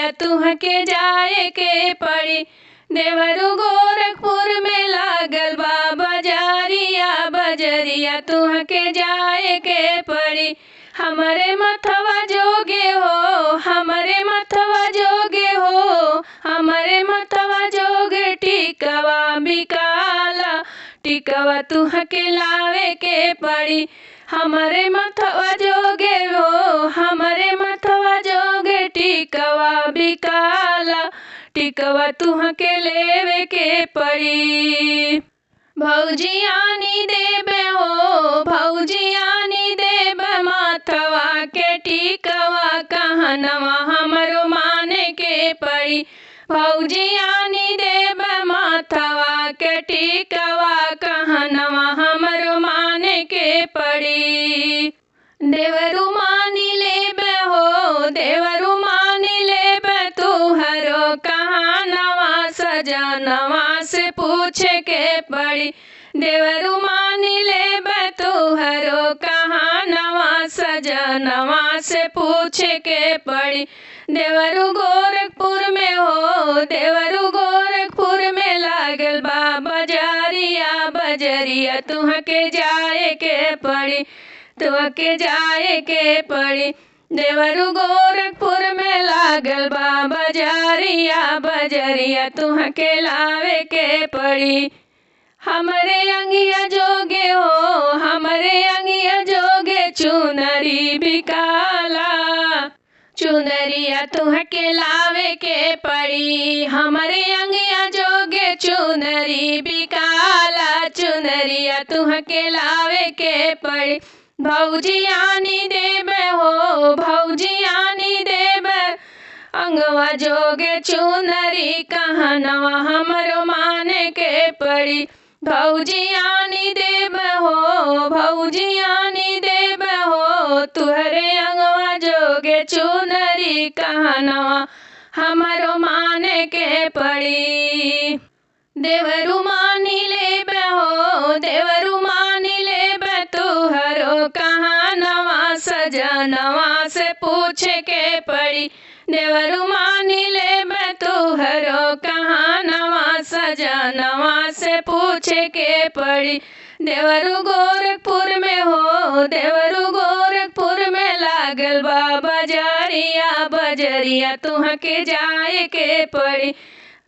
बजरिया तुहके जाए के पड़ी। देवरू गोरखपुर में लागल बा बजरिया, बजरिया तुहके जाए के पड़ी। हमरे मथवा जोगे हो, हमरे मथवा जोगे हो, हमरे मथवा जोगे टिकवा बिकाला, टिकवा तुहके लावे के पड़ी। हमरे मथवा जोगे हो, हमरे मथवा जोगे टिकवा बिकाला, टिकवा तुहके लेवे के पड़ी। भौजी आनी देबे हो, भौजी आनी देबे माथवा के टिकवा, कहनवा हमरो माने के पड़ी। भौजी आनी देबे माथवा के टिकवा, कहनवा हमरो माने के पड़ी। देवरू मानी लेबे हो, देवरू मानी लेबे तुहरो कहनवा, सजनवा से पूछे के पड़ी। देवरू मानी लेबे तुहरो कहनवा, सजनवा से पूछे के पड़ी। देवरू गोरखपुर में हो, देवरू गोरखपुर में लागल बा बजरिया, बजरिया तुहके जाए के पड़ी, तुहके जाए के पड़ी। देवरू गोरखपुर में लागल बा बजरिया, बजरिया तुहके लावे के पड़ी। हमरे अंगिया जोगे हो, हमरे अंगिया जोगे चुनरी बिकाला, चुनरिया तुहके लावे के पड़ी। हमरे अंगिया जोगे चुनरी बिकाला, चुनरिया तुहके लावे के पड़ी। भौजी आनी देबे हो, भौजी आनी देबे अंगवा जोगे चुनरी, कहनवा हमरो माने के पड़ी। भौजी आनी देबे हो, भौजी आनी देबे हो, तुहरे अंगवा जोगे चुनरी, कहनवा हमरो माने के पड़ी। देवरू मानी लेबे हो, देवरू मानी लेबे तुहरो कहनवा, सजनवा से पूछे के पड़ी। देवरू मानी लेबे तुहरो कहनवा, सजनवा से पूछे के पड़ी। देवरू गोरखपुर में हो, देवरू गोरखपुर में लागल बा बजरिया, बजरिया तुहके जाए के पड़ी,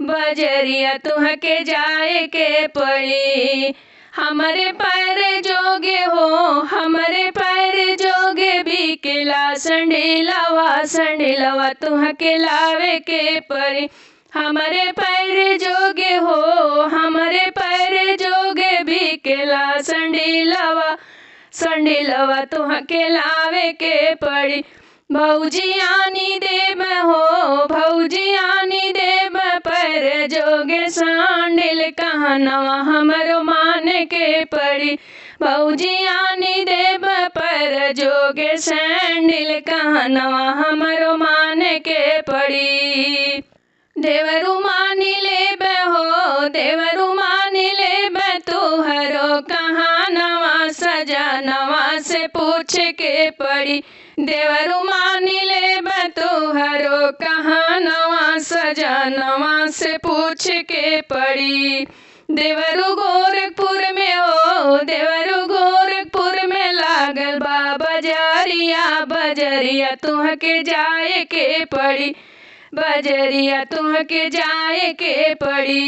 बजरिया तुहके जाए के पड़ी। हमरे पैर जोगे हो, हमरे पैर जोगे बिकेला संडिलवा, संडिलवा तुहके लावे के पड़ी। हमरे पैर जोगे हो, हमरे पैर जोगे बिकेला संडिलवा, संडिलवा तुहके लावे के पड़ी। भौजी आनी देबे हो, भौजी आनी देबे पैर जोगे सांडिल, कहनवा हमरो माने के पड़ी। भौजी आनी देबे पैर जोगे सैंडिल, कहनवा हमरो माने के पड़ी। देवरू मानी लेबे हो, देवरू मानी लेबे तुहरो कहनवा, सजनवा से पूछे के पड़ी। देवरू मानी लेबे तुहरो कहनवा, सजनवा से पूछ के पड़ी। देवरू गोरखपुर में हो, देवरू गोरखपुर में लागल बा बजरिया, बजरिया तुहके जाए के पड़ी, बजरिया तुहके जाए के पड़ी।